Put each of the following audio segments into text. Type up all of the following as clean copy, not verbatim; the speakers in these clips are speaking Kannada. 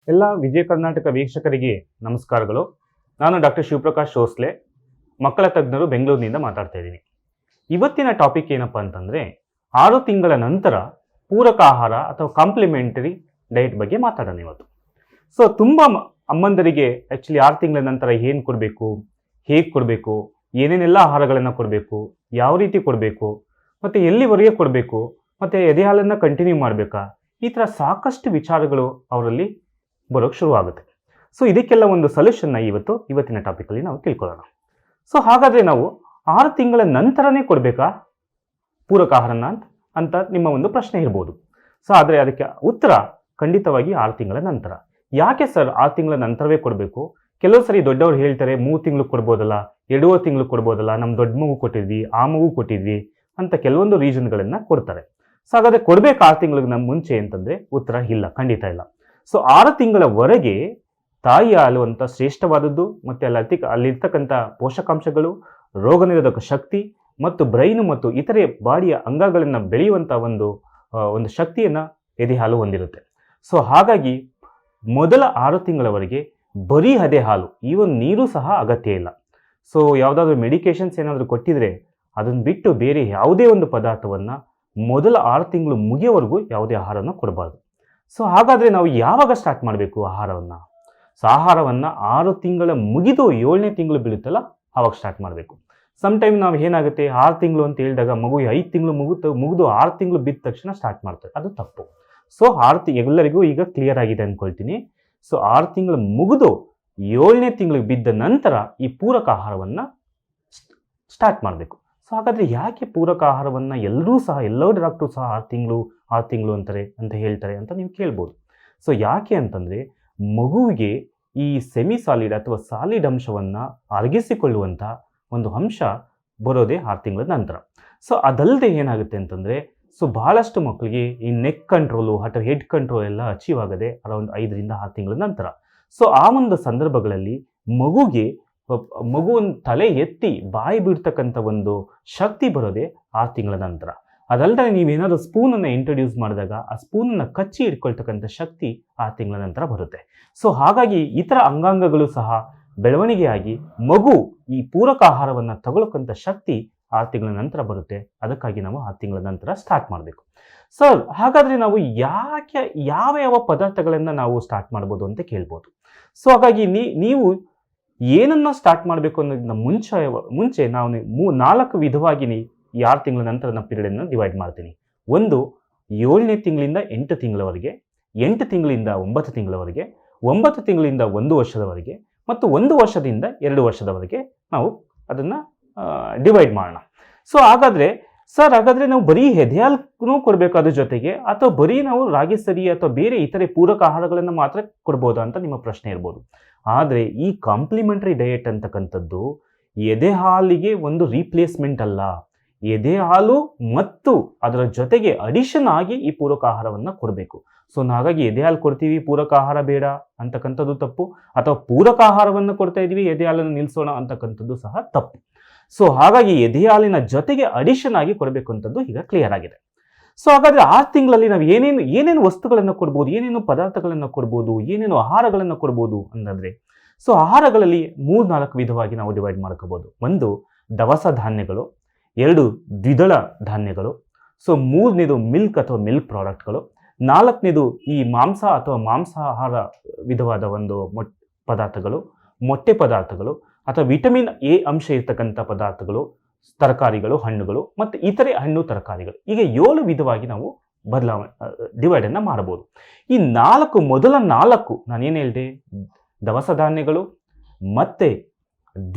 ಎಲ್ಲ ವಿಜಯ ಕರ್ನಾಟಕ ವೀಕ್ಷಕರಿಗೆ ನಮಸ್ಕಾರಗಳು. ನಾನು ಡಾಕ್ಟರ್ ಶಿವಪ್ರಕಾಶ್ ಶೋಸ್ಲೆ, ಮಕ್ಕಳ ತಜ್ಞರು, ಬೆಂಗಳೂರಿನಿಂದ ಮಾತಾಡ್ತಾ ಇದ್ದೀನಿ. ಇವತ್ತಿನ ಟಾಪಿಕ್ ಏನಪ್ಪ ಅಂತಂದರೆ 6 ತಿಂಗಳ ನಂತರ ಪೂರಕ ಆಹಾರ ಅಥವಾ ಕಾಂಪ್ಲಿಮೆಂಟರಿ ಡಯಟ್ ಬಗ್ಗೆ ಮಾತಾಡೋಣ ಇವತ್ತು. ಸೊ ತುಂಬ ಅಮ್ಮಂದರಿಗೆ ಆ್ಯಕ್ಚುಲಿ 6 ತಿಂಗಳ ನಂತರ ಏನು ಕೊಡಬೇಕು, ಹೇಗೆ ಕೊಡಬೇಕು, ಏನೇನೆಲ್ಲ ಆಹಾರಗಳನ್ನು ಕೊಡಬೇಕು, ಯಾವ ರೀತಿ ಕೊಡಬೇಕು, ಮತ್ತು ಎಲ್ಲಿವರೆಗೆ ಕೊಡಬೇಕು, ಮತ್ತು ಎದೆ ಹಾಲನ್ನು ಕಂಟಿನ್ಯೂ ಮಾಡಬೇಕಾ, ಈ ಥರ ಸಾಕಷ್ಟು ವಿಚಾರಗಳು ಅವರಲ್ಲಿ ಬರೋಕ್ಕೆ ಶುರುವಾಗುತ್ತೆ. ಸೊ ಇದಕ್ಕೆಲ್ಲ ಒಂದು ಸೊಲ್ಯೂಷನ್ನ ಇವತ್ತಿನ ಟಾಪಿಕಲ್ಲಿ ನಾವು ತಿಳ್ಕೊಳ್ಳೋಣ. ಸೊ ಹಾಗಾದರೆ ನಾವು 6 ತಿಂಗಳ ನಂತರನೇ ಕೊಡಬೇಕಾ ಪೂರಕ ಆಹಾರನ ಅಂತ ನಿಮ್ಮ ಒಂದು ಪ್ರಶ್ನೆ ಇರ್ಬೋದು. ಸೊ ಆದರೆ ಅದಕ್ಕೆ ಉತ್ತರ ಖಂಡಿತವಾಗಿ 6 ತಿಂಗಳ ನಂತರ. ಯಾಕೆ ಸರ್ 6 ತಿಂಗಳ ನಂತರವೇ ಕೊಡಬೇಕು? ಕೆಲವು ಸರಿ ದೊಡ್ಡವರು ಹೇಳ್ತಾರೆ 3 ತಿಂಗಳು ಕೊಡ್ಬೋದಲ್ಲ, 2 ತಿಂಗಳು ಕೊಡ್ಬೋದಲ್ಲ, ನಮ್ಮ ದೊಡ್ಡ ಮಗು ಕೊಟ್ಟಿದ್ವಿ, ಆ ಮಗು ಕೊಟ್ಟಿದ್ವಿ ಅಂತ ಕೆಲವೊಂದು ರೀಸನ್ಗಳನ್ನು ಕೊಡ್ತಾರೆ. ಸೊ ಹಾಗಾದರೆ ಕೊಡಬೇಕು 6 ತಿಂಗಳಿಗೆ ಮುಂಚೆ ಅಂತಂದರೆ ಉತ್ತರ ಇಲ್ಲ, ಖಂಡಿತ ಇಲ್ಲ. ಸೊ 6 ತಿಂಗಳವರೆಗೆ ತಾಯಿ ಹಾಲು ಅಂತ ಶ್ರೇಷ್ಠವಾದದ್ದು, ಮತ್ತು ಅಲ್ಲಿರ್ತಕ್ಕಂಥ ಪೋಷಕಾಂಶಗಳು, ರೋಗ ನಿರೋಧಕ ಶಕ್ತಿ ಮತ್ತು ಬ್ರೈನು ಮತ್ತು ಇತರೆ ಬಾಡಿಯ ಅಂಗಗಳನ್ನು ಬೆಳೆಯುವಂಥ ಒಂದು ಶಕ್ತಿಯನ್ನು ಎದೆ ಹಾಲು ಹೊಂದಿರುತ್ತೆ. ಸೊ ಹಾಗಾಗಿ ಮೊದಲ 6 ತಿಂಗಳವರೆಗೆ ಬರೀ ಎದೆ ಹಾಲು, ಈವನ್ ನೀರು ಸಹ ಅಗತ್ಯ ಇಲ್ಲ. ಸೊ ಯಾವುದಾದ್ರೂ ಮೆಡಿಕೇಶನ್ಸ್ ಏನಾದರೂ ಕೊಟ್ಟಿದ್ರೆ ಅದನ್ನು ಬಿಟ್ಟು ಬೇರೆ ಯಾವುದೇ ಒಂದು ಪದಾರ್ಥವನ್ನು ಮೊದಲ 6 ತಿಂಗಳು ಮುಗಿಯೋವರೆಗೂ ಯಾವುದೇ ಆಹಾರವನ್ನು ಕೊಡಬಾರ್ದು. ಸೊ ಹಾಗಾದರೆ ನಾವು ಯಾವಾಗ ಸ್ಟಾರ್ಟ್ ಮಾಡಬೇಕು ಆಹಾರವನ್ನು? ಸೊ ಆಹಾರವನ್ನು 6 ತಿಂಗಳ ಮುಗಿದು 7ನೇ ತಿಂಗಳು ಬೀಳುತ್ತಲ್ಲ ಆವಾಗ ಸ್ಟಾರ್ಟ್ ಮಾಡಬೇಕು. ಸಮ್ಟೈಮ್ ನಾವು ಏನಾಗುತ್ತೆ 6 ತಿಂಗಳು ಅಂತ ಹೇಳಿದಾಗ ಮಗು 5 ತಿಂಗಳು ಮುಗಿದು 6 ತಿಂಗಳು ಬಿದ್ದ ತಕ್ಷಣ ಸ್ಟಾರ್ಟ್ ಮಾಡ್ತಾರೆ, ಅದು ತಪ್ಪು. ಸೊ ಎಲ್ಲರಿಗೂ ಈಗ ಕ್ಲಿಯರ್ ಆಗಿದೆ ಅಂದ್ಕೊಳ್ತೀನಿ. ಸೊ 6 ತಿಂಗಳು ಮುಗಿದು 7ನೇ ತಿಂಗಳಿಗೆ ಬಿದ್ದ ನಂತರ ಈ ಪೂರಕ ಆಹಾರವನ್ನು ಸ್ಟಾರ್ಟ್ ಮಾಡಬೇಕು. ಸೊ ಹಾಗಾದರೆ ಯಾಕೆ ಪೂರಕ ಆಹಾರವನ್ನು ಎಲ್ಲ ಡಾಕ್ಟ್ರು ಸಹ 6 ತಿಂಗಳು ಅಂತ ಹೇಳ್ತಾರೆ ಅಂತ ನೀವು ಕೇಳ್ಬೋದು. ಸೊ ಯಾಕೆ ಅಂತಂದರೆ ಮಗುವಿಗೆ ಈ ಸೆಮಿ ಸಾಲಿಡ್ ಅಥವಾ ಸಾಲಿಡ್ ಅಂಶವನ್ನು ಅರಗಿಸಿಕೊಳ್ಳುವಂಥ ಒಂದು ಅಂಶ ಬರೋದೇ 6 ತಿಂಗಳ ನಂತರ. ಸೊ ಅದಲ್ಲದೆ ಏನಾಗುತ್ತೆ ಅಂತಂದರೆ, ಸೊ ಭಾಳಷ್ಟು ಮಕ್ಕಳಿಗೆ ಈ ನೆಕ್ ಕಂಟ್ರೋಲು ಅಥವಾ ಹೆಡ್ ಕಂಟ್ರೋಲ್ ಎಲ್ಲ ಅಚೀವ್ ಆಗದೆ ಅರೌಂಡ್ 5ರಿಂದ 6 ತಿಂಗಳ ನಂತರ. ಸೊ ಆ ಒಂದು ಸಂದರ್ಭಗಳಲ್ಲಿ ಮಗುವಿನ ತಲೆ ಎತ್ತಿ ಬಾಯಿ ಬಿಡ್ತಕ್ಕಂಥ ಒಂದು ಶಕ್ತಿ ಬರೋದೇ 6 ತಿಂಗಳ ನಂತರ. ಅದಲ್ಲದೆ ನೀವೇನಾದರೂ ಸ್ಪೂನನ್ನು ಇಂಟ್ರೊಡ್ಯೂಸ್ ಮಾಡಿದಾಗ ಆ ಸ್ಪೂನನ್ನು ಕಚ್ಚಿ ಇಟ್ಕೊಳ್ತಕ್ಕಂಥ ಶಕ್ತಿ 6 ತಿಂಗಳ ನಂತರ ಬರುತ್ತೆ. ಸೊ ಹಾಗಾಗಿ ಇತರ ಅಂಗಾಂಗಗಳು ಸಹ ಬೆಳವಣಿಗೆಯಾಗಿ ಮಗು ಈ ಪೂರಕ ಆಹಾರವನ್ನು ತಗೊಳ್ಳೋಕ್ಕಂಥ ಶಕ್ತಿ 6 ತಿಂಗಳ ನಂತರ ಬರುತ್ತೆ. ಅದಕ್ಕಾಗಿ ನಾವು 6 ತಿಂಗಳ ನಂತರ ಸ್ಟಾರ್ಟ್ ಮಾಡಬೇಕು. ಸರ್ ಹಾಗಾದರೆ ನಾವು ಯಾವ ಪದಾರ್ಥಗಳನ್ನು ನಾವು ಸ್ಟಾರ್ಟ್ ಮಾಡ್ಬೋದು ಅಂತ ಕೇಳ್ಬೋದು. ಸೊ ಹಾಗಾಗಿ ನೀವು ಏನನ್ನು ಸ್ಟಾರ್ಟ್ ಮಾಡಬೇಕು ಅನ್ನೋದನ್ನ ಮುಂಚೆ ನಾವು 4 ವಿಧವಾಗಿ ಈ 6 ತಿಂಗಳ ನಂತರ ನಾನು ಪೀರಿಯಡನ್ನು ಡಿವೈಡ್ ಮಾಡ್ತೀನಿ. ಒಂದು 7ನೇ ತಿಂಗಳಿಂದ 8 ತಿಂಗಳವರೆಗೆ, 8 ತಿಂಗಳಿಂದ 9 ತಿಂಗಳವರೆಗೆ, 9 ತಿಂಗಳಿಂದ 1 ವರ್ಷದವರೆಗೆ ಮತ್ತು 1 ವರ್ಷದಿಂದ 2 ವರ್ಷದವರೆಗೆ ನಾವು ಅದನ್ನು ಡಿವೈಡ್ ಮಾಡೋಣ. ಸೊ ಹಾಗಾದರೆ ನಾವು ಬರೀ ಎದೆ ಹಾಲನ್ನು ಕೊಡಬೇಕು ಅದ್ರ ಜೊತೆಗೆ, ಅಥವಾ ಬರೀ ನಾವು ರಾಗಿ ಸರಿ ಅಥವಾ ಬೇರೆ ಇತರೆ ಪೂರಕ ಆಹಾರಗಳನ್ನು ಮಾತ್ರ ಕೊಡ್ಬೋದಾ ಅಂತ ನಿಮ್ಮ ಪ್ರಶ್ನೆ ಇರ್ಬೋದು. ಆದರೆ ಈ ಕಾಂಪ್ಲಿಮೆಂಟರಿ ಡಯಟ್ ಅಂತಕ್ಕಂಥದ್ದು ಎದೆ ಹಾಲಿಗೆ ಒಂದು ರೀಪ್ಲೇಸ್ಮೆಂಟ್ ಅಲ್ಲ. ಎದೆ ಹಾಲು ಮತ್ತು ಅದರ ಜೊತೆಗೆ ಅಡಿಷನ್ ಆಗಿ ಈ ಪೂರಕ ಆಹಾರವನ್ನು ಕೊಡಬೇಕು. ಸೊ ಹಾಗಾಗಿ ಎದೆ ಹಾಲು ಕೊಡ್ತೀವಿ, ಪೂರಕ ಆಹಾರ ಬೇಡ ಅಂತಕ್ಕಂಥದ್ದು ತಪ್ಪು, ಅಥವಾ ಪೂರಕ ಆಹಾರವನ್ನು ಕೊಡ್ತಾ ಇದ್ದೀವಿ, ಎದೆ ಹಾಲನ್ನು ನಿಲ್ಲಿಸೋಣ ಅಂತಕ್ಕಂಥದ್ದು ಸಹ ತಪ್ಪು. ಸೊ ಹಾಗಾಗಿ ಎದೆ ಹಾಲಿನ ಜೊತೆಗೆ ಅಡಿಷನ್ ಆಗಿ ಕೊಡಬೇಕು ಅಂತದ್ದು ಈಗ ಕ್ಲಿಯರ್ ಆಗಿದೆ. ಸೊ ಹಾಗಾದರೆ 6 ತಿಂಗಳಲ್ಲಿ ನಾವು ಏನೇನು ವಸ್ತುಗಳನ್ನು ಕೊಡ್ಬೋದು, ಏನೇನು ಪದಾರ್ಥಗಳನ್ನು ಕೊಡ್ಬೋದು, ಏನೇನು ಆಹಾರಗಳನ್ನು ಕೊಡ್ಬೋದು ಅಂತಂದರೆ, ಸೊ ಆಹಾರಗಳಲ್ಲಿ 3-4 ವಿಧವಾಗಿ ನಾವು ಡಿವೈಡ್ ಮಾಡ್ಕೋಬೋದು. ಒಂದು ದವಸ ಧಾನ್ಯಗಳು, 2 ದ್ವಿದಳ ಧಾನ್ಯಗಳು, ಸೊ 3ನೇದು ಮಿಲ್ಕ್ ಅಥವಾ ಮಿಲ್ಕ್ ಪ್ರಾಡಕ್ಟ್ಗಳು, 4ನೇದು ಈ ಮಾಂಸ ಅಥವಾ ಮಾಂಸಾಹಾರ ವಿಧವಾದ ಒಂದು ಪದಾರ್ಥಗಳು, ಮೊಟ್ಟೆ ಪದಾರ್ಥಗಳು ಅಥವಾ ವಿಟಮಿನ್ ಎ ಅಂಶ ಇರ್ತಕ್ಕಂಥ ಪದಾರ್ಥಗಳು, ತರಕಾರಿಗಳು, ಹಣ್ಣುಗಳು ಮತ್ತು ಇತರೆ ಹಣ್ಣು ತರಕಾರಿಗಳು. ಈಗ 7 ವಿಧವಾಗಿ ನಾವು ಡಿವೈಡನ್ನು ಮಾಡಬಹುದು. ಈ ಮೊದಲ 4 ನಾನೇನು ಹೇಳಿದೆ, ದವಸ ಧಾನ್ಯಗಳು ಮತ್ತು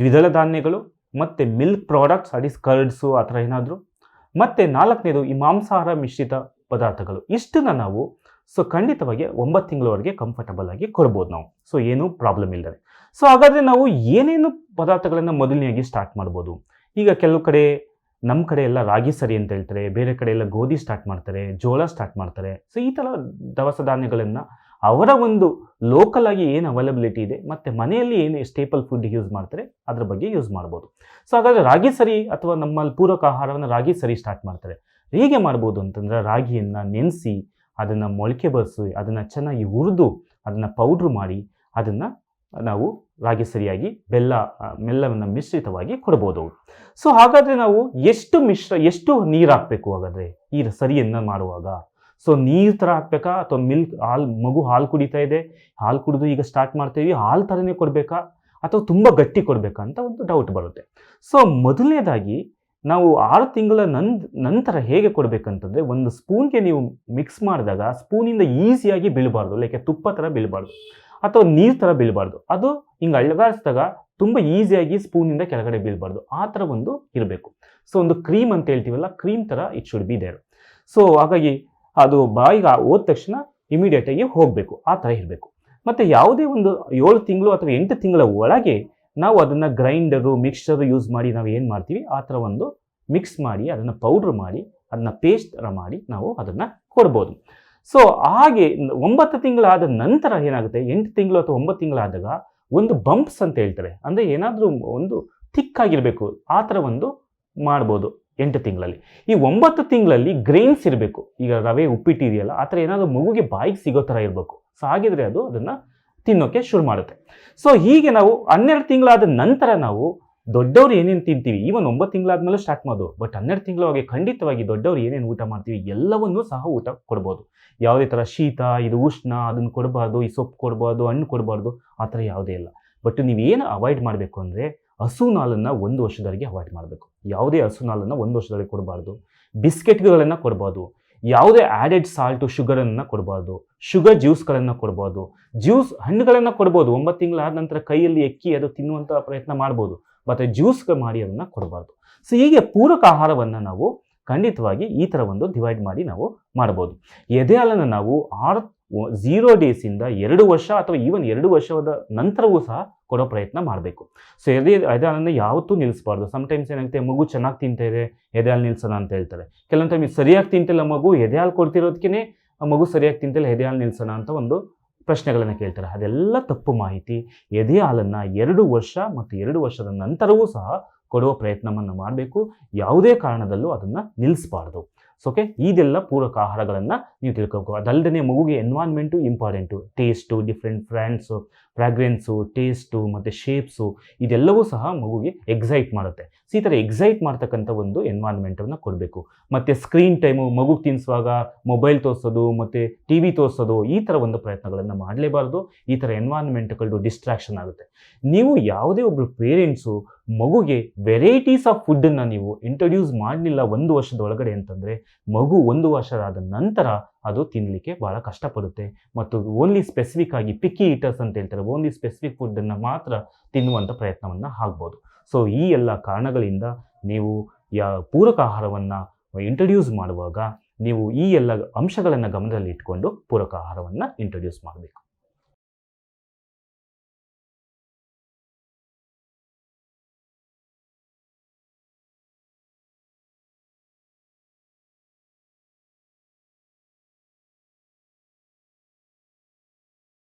ದ್ವಿದಳ ಧಾನ್ಯಗಳು ಮತ್ತು ಮಿಲ್ಕ್ ಪ್ರಾಡಕ್ಟ್ಸ್, ಕರ್ಡ್ಸು ಆ ಥರ ಏನಾದರೂ, ಮತ್ತು 4ನೇದು ಈ ಮಾಂಸಾಹಾರ ಮಿಶ್ರಿತ ಪದಾರ್ಥಗಳು. ಇಷ್ಟನ್ನು ನಾವು ಖಂಡಿತವಾಗಿ 9 ತಿಂಗಳವರೆಗೆ ಕಂಫರ್ಟಬಲ್ ಆಗಿ ಕೊಡ್ಬೋದು ನಾವು. ಸೊ ಏನೂ ಪ್ರಾಬ್ಲಮ್ ಇಲ್ಲದೆ. ಸೊ ಹಾಗಾದರೆ ನಾವು ಏನೇನು ಪದಾರ್ಥಗಳನ್ನು ಮೊದಲನೇಯಾಗಿ ಸ್ಟಾರ್ಟ್ ಮಾಡ್ಬೋದು? ಈಗ ಕೆಲವು ಕಡೆ, ನಮ್ಮ ಕಡೆ ಎಲ್ಲ ರಾಗಿ ಸರಿ ಅಂತ ಹೇಳ್ತಾರೆ, ಬೇರೆ ಕಡೆ ಎಲ್ಲ ಗೋಧಿ ಸ್ಟಾರ್ಟ್ ಮಾಡ್ತಾರೆ, ಜೋಳ ಸ್ಟಾರ್ಟ್ ಮಾಡ್ತಾರೆ. ಸೊ ಈ ಥರ ದವಸ ಧಾನ್ಯಗಳನ್ನು ಅವರ ಒಂದು ಲೋಕಲ್ ಆಗಿ ಏನು ಅವೈಲಬಿಲಿಟಿ ಇದೆ ಮತ್ತು ಮನೆಯಲ್ಲಿ ಏನು ಸ್ಟೇಪಲ್ ಫುಡ್ ಯೂಸ್ ಮಾಡ್ತಾರೆ ಅದ್ರ ಬಗ್ಗೆ ಯೂಸ್ ಮಾಡ್ಬೋದು. ಸೊ ಹಾಗಾದರೆ ರಾಗಿ ಸರಿ ಅಥವಾ ನಮ್ಮಲ್ಲಿ ಪೂರಕ ಆಹಾರವನ್ನು ರಾಗಿ ಸರಿ ಸ್ಟಾರ್ಟ್ ಮಾಡ್ತಾರೆ. ಹೇಗೆ ಮಾಡ್ಬೋದು ಅಂತಂದರೆ, ರಾಗಿಯನ್ನು ನೆನೆಸಿ ಅದನ್ನು ಮೊಳಕೆ ಬರಿಸಿ ಅದನ್ನು ಚೆನ್ನಾಗಿ ಹುರಿದು ಅದನ್ನು ಪೌಡ್ರ್ ಮಾಡಿ ಅದನ್ನು ನಾವು ರಾಗಿ ಸರಿಯಾಗಿ ಮೆಲ್ಲವನ್ನು ಮಿಶ್ರಿತವಾಗಿ ಕೊಡ್ಬೋದು. ಸೊ ಹಾಗಾದರೆ ನಾವು ಎಷ್ಟು ನೀರು ಹಾಕಬೇಕು ಹಾಗಾದರೆ ಈ ಸರಿಯನ್ನು ಮಾಡುವಾಗ? ಸೊ ನೀರು ಥರ ಹಾಕಬೇಕಾ ಅಥವಾ ಮಗು ಹಾಲು ಕುಡಿತಾ ಇದೆ, ಹಾಲು ಕುಡಿದು ಈಗ ಸ್ಟಾರ್ಟ್ ಮಾಡ್ತೀವಿ, ಹಾಲು ಥರನೇ ಕೊಡಬೇಕಾ ಅಥವಾ ತುಂಬ ಗಟ್ಟಿ ಕೊಡಬೇಕಾ ಅಂತ ಒಂದು ಡೌಟ್ ಬರುತ್ತೆ. ಸೊ ಮೊದಲನೇದಾಗಿ ನಾವು 6 ತಿಂಗಳ ನಂತರ ಹೇಗೆ ಕೊಡಬೇಕಂತಂದರೆ, ಒಂದು ಸ್ಪೂನ್ಗೆ ನೀವು ಮಿಕ್ಸ್ ಮಾಡಿದಾಗ ಸ್ಪೂನಿಂದ ಈಸಿಯಾಗಿ ಬೀಳಬಾರ್ದು, ಲೈಕ್ ತುಪ್ಪ ಥರ ಬೀಳಬಾರ್ದು ಅಥವಾ ನೀರು ಥರ ಬೀಳಬಾರ್ದು. ಅದು ಹಿಂಗೆ ಅಳ್ಳಗಾಡಿಸಿದಾಗ ತುಂಬ ಈಸಿಯಾಗಿ ಸ್ಪೂನಿಂದ ಕೆಳಗಡೆ ಬೀಳಬಾರ್ದು, ಆ ಥರ ಒಂದು ಇರಬೇಕು. ಸೊ ಒಂದು ಕ್ರೀಮ್ ಅಂತ ಹೇಳ್ತೀವಲ್ಲ, ಕ್ರೀಮ್ ಥರ it should be there. So ಹಾಗಾಗಿ ಅದು ಬಾಯಿಗೆ ಹೋದ ತಕ್ಷಣ ಇಮಿಡಿಯೇಟಾಗಿ ಹೋಗಬೇಕು, ಆ ಥರ ಇರಬೇಕು. ಮತ್ತು ಯಾವುದೇ ಒಂದು 7 ತಿಂಗಳು ಅಥವಾ 8 ತಿಂಗಳ ಒಳಗೆ ನಾವು ಅದನ್ನು ಗ್ರೈಂಡರು ಮಿಕ್ಸ್ಚರು ಯೂಸ್ ಮಾಡಿ ನಾವು ಏನು ಮಾಡ್ತೀವಿ, ಆ ಥರ ಒಂದು ಮಿಕ್ಸ್ ಮಾಡಿ ಅದನ್ನು ಪೌಡ್ರ್ ಮಾಡಿ ಅದನ್ನು ಪೇಸ್ಟ್ ಥರ ಮಾಡಿ ನಾವು ಅದನ್ನು ಕೊಡ್ಬೋದು. ಸೊ ಹಾಗೆ 9 ತಿಂಗಳಾದ ನಂತರ ಏನಾಗುತ್ತೆ, 8 ತಿಂಗಳು ಅಥವಾ 9 ತಿಂಗಳಾದಾಗ ಒಂದು ಬಂಪ್ಸ್ ಅಂತ ಹೇಳ್ತಾರೆ, ಅಂದರೆ ಏನಾದರೂ ಒಂದು ಥಿಕ್ಕಾಗಿರಬೇಕು, ಆ ಥರ ಒಂದು ಮಾಡ್ಬೋದು 8 ತಿಂಗಳಲ್ಲಿ. ಈ 9 ತಿಂಗಳಲ್ಲಿ ಗ್ರೈನ್ಸ್ ಇರಬೇಕು, ಈಗ ರವೆ ಉಪ್ಪಿಟ್ಟು ಇದೆಯಲ್ಲ ಆ ಥರ ಏನಾದರೂ ಮಗುಗೆ ಬಾಯಿಗೆ ಸಿಗೋ ಥರ ಇರಬೇಕು. ಸೊ ಹಾಗಿದ್ರೆ ಅದನ್ನು ತಿನ್ನೋಕ್ಕೆ ಶುರು ಮಾಡುತ್ತೆ. ಸೊ ಹೀಗೆ ನಾವು 12 ತಿಂಗಳಾದ ನಂತರ ನಾವು ದೊಡ್ಡವರು ಏನೇನು ತಿಂತೀವಿ, ಈವನ್ 9 ತಿಂಗಳಾದ್ಮೇಲೆ ಸ್ಟಾರ್ಟ್ ಮಾಡೋದು, ಬಟ್ 12 ತಿಂಗಳೊಳಗೆ ಖಂಡಿತವಾಗಿ ದೊಡ್ಡವರು ಏನೇನು ಊಟ ಮಾಡ್ತೀವಿ ಎಲ್ಲವನ್ನೂ ಸಹ ಊಟ ಕೊಡ್ಬೋದು. ಯಾವುದೇ ಥರ ಶೀತ, ಇದು ಉಷ್ಣ, ಅದನ್ನು ಕೊಡಬಾರ್ದು, ಈ ಸೊಪ್ಪು ಕೊಡಬಾರ್ದು, ಹಣ್ಣು ಕೊಡಬಾರ್ದು, ಆ ಥರ ಯಾವುದೇ ಇಲ್ಲ. ಬಟ್ ನೀವೇನು ಅವಾಯ್ಡ್ ಮಾಡಬೇಕು ಅಂದರೆ, ಹಸು ನಾಳನ್ನು 1 ವರ್ಷದವರೆಗೆ ಅವಾಯ್ಡ್ ಮಾಡಬೇಕು. ಯಾವುದೇ ಹಸು ನಾಳನ್ನು 1 ವರ್ಷದವರೆಗೆ ಕೊಡಬಾರ್ದು. ಬಿಸ್ಕೆಟ್ಗಳನ್ನು ಕೊಡಬಾರ್ದು. ಯಾವುದೇ ಆ್ಯಡೆಡ್ ಸಾಲ್ಟು ಶುಗರನ್ನು ಕೊಡಬಾರ್ದು. ಶುಗರ್ ಜ್ಯೂಸ್ಗಳನ್ನು ಕೊಡ್ಬೋದು. ಹಣ್ಣುಗಳನ್ನು ಕೊಡ್ಬೋದು. 9 ತಿಂಗಳಾದ ನಂತರ ಕೈಯಲ್ಲಿ ಎಕ್ಕಿ ಅದು ತಿನ್ನುವಂಥ ಪ್ರಯತ್ನ ಮಾಡ್ಬೋದು, ಮತ್ತು ಜ್ಯೂಸ್ಗೆ ಮಾಡಿ ಅದನ್ನು ಕೊಡಬಾರ್ದು. ಸೊ ಹೀಗೆ ಪೂರಕ ಆಹಾರವನ್ನು ನಾವು ಖಂಡಿತವಾಗಿ ಈ ಥರ ಒಂದು ಡಿವೈಡ್ ಮಾಡಿ ನಾವು ಮಾಡ್ಬೋದು. ಎದೆ ಹಾಲನ್ನು ನಾವು 0 ಡೇಸಿಂದ 2 ವರ್ಷ ಅಥವಾ ಈವನ್ 2 ವರ್ಷದ ನಂತರವೂ ಸಹ ಕೊಡೋ ಪ್ರಯತ್ನ ಮಾಡಬೇಕು. ಸೊ ಎದೆ ಹಾಲನ್ನು ಯಾವತ್ತೂ ನಿಲ್ಲಿಸಬಾರ್ದು. ಸಮ್ಟೈಮ್ಸ್ ಏನಾಗುತ್ತೆ, ಮಗು ಚೆನ್ನಾಗಿ ತಿಂತಾ ಇದೆ, ಎದೆ ಹಾಲು ನಿಲ್ಸೋಣ ಅಂತ ಹೇಳ್ತಾರೆ. ಕೆಲವೊಂದು ಟೈಮ್ ಸರಿಯಾಗಿ ತಿಂತಿಲ್ಲ ಮಗು, ಎದೆ ಹಾಲು ಕೊಡ್ತಿರೋದಕ್ಕೆ ಮಗು ಸರಿಯಾಗಿ ತಿಂತಿಲ್ಲ, ಎದೆ ಹಾಲು ನಿಲ್ಸೋಣ ಅಂತ ಒಂದು ಪ್ರಶ್ನೆಗಳನ್ನು ಕೇಳ್ತಾರೆ. ಅದೆಲ್ಲ ತಪ್ಪು ಮಾಹಿತಿ. ಎದೆ ಹಾಲನ್ನು 2 ವರ್ಷ ಮತ್ತು 2 ವರ್ಷದ ನಂತರವೂ ಸಹ ಕೊಡುವ ಪ್ರಯತ್ನವನ್ನು ಮಾಡಬೇಕು. ಯಾವುದೇ ಕಾರಣದಲ್ಲೂ ಅದನ್ನು ನಿಲ್ಲಿಸಬಾರ್ದು. ಸೊ ಓಕೆ, ಇದೆಲ್ಲ ಪೂರಕ ಆಹಾರಗಳನ್ನು ನೀವು ತಿಳ್ಕೋಬೇಕು. ಅದಲ್ಲದೆ ಮಗುಗೆ environment important. Taste, different fragrance, taste ಮತ್ತು ಶೇಪ್ಸು, ಇದೆಲ್ಲವೂ ಸಹ ಮಗುಗೆ ಎಕ್ಸೈಟ್ ಮಾಡುತ್ತೆ. ಸೊ ಈ ಥರ ಎಕ್ಸೈಟ್ ಮಾಡ್ತಕ್ಕಂಥ ಒಂದು ಎನ್ವಾನ್ಮೆಂಟನ್ನು ಕೊಡಬೇಕು. ಮತ್ತು ಸ್ಕ್ರೀನ್ ಟೈಮು, ಮಗುಗೆ ತಿನ್ನಿಸುವಾಗ ಮೊಬೈಲ್ ತೋರಿಸೋದು ಮತ್ತು ಟಿ ವಿ ತೋರಿಸೋದು, ಈ ಥರ ಒಂದು ಪ್ರಯತ್ನಗಳನ್ನು ಮಾಡಲೇಬಾರ್ದು. ಈ ಥರ ಎನ್ವಾನ್ಮೆಂಟ್ಗಳು ಡಿಸ್ಟ್ರಾಕ್ಷನ್ ಆಗುತ್ತೆ. ನೀವು ಯಾವುದೇ ಒಬ್ಬರು ಪೇರೆಂಟ್ಸು ಮಗುಗೆ ವೆರೈಟೀಸ್ ಆಫ್ ಫುಡ್ಡನ್ನು ನೀವು ಇಂಟ್ರೊಡ್ಯೂಸ್ ಮಾಡಲಿಲ್ಲ 1 ವರ್ಷದ ಒಳಗಡೆ ಅಂತಂದರೆ, ಮಗು 1 ವರ್ಷದ ನಂತರ ಅದು ತಿನ್ನಲಿಕ್ಕೆ ಭಾಳ ಕಷ್ಟಪಡುತ್ತೆ. ಮತ್ತು ಓನ್ಲಿ ಸ್ಪೆಸಿಫಿಕ್ ಆಗಿ ಪಿಕ್ಕಿ ಈಟರ್ಸ್ ಅಂತ ಹೇಳ್ತಾರೆ, ಓನ್ಲಿ ಸ್ಪೆಸಿಫಿಕ್ ಫುಡ್ಡನ್ನು ಮಾತ್ರ ತಿನ್ನುವಂಥ ಪ್ರಯತ್ನವನ್ನು ಆಗ್ಬೋದು. ಸೊ ಈ ಎಲ್ಲ ಕಾರಣಗಳಿಂದ ನೀವು ಪೂರಕ ಆಹಾರವನ್ನು ಇಂಟ್ರೊಡ್ಯೂಸ್ ಮಾಡುವಾಗ ನೀವು ಈ ಎಲ್ಲ ಅಂಶಗಳನ್ನು ಗಮನದಲ್ಲಿ ಇಟ್ಕೊಂಡು ಪೂರಕ ಆಹಾರವನ್ನು ಇಂಟ್ರೊಡ್ಯೂಸ್ ಮಾಡಬೇಕು.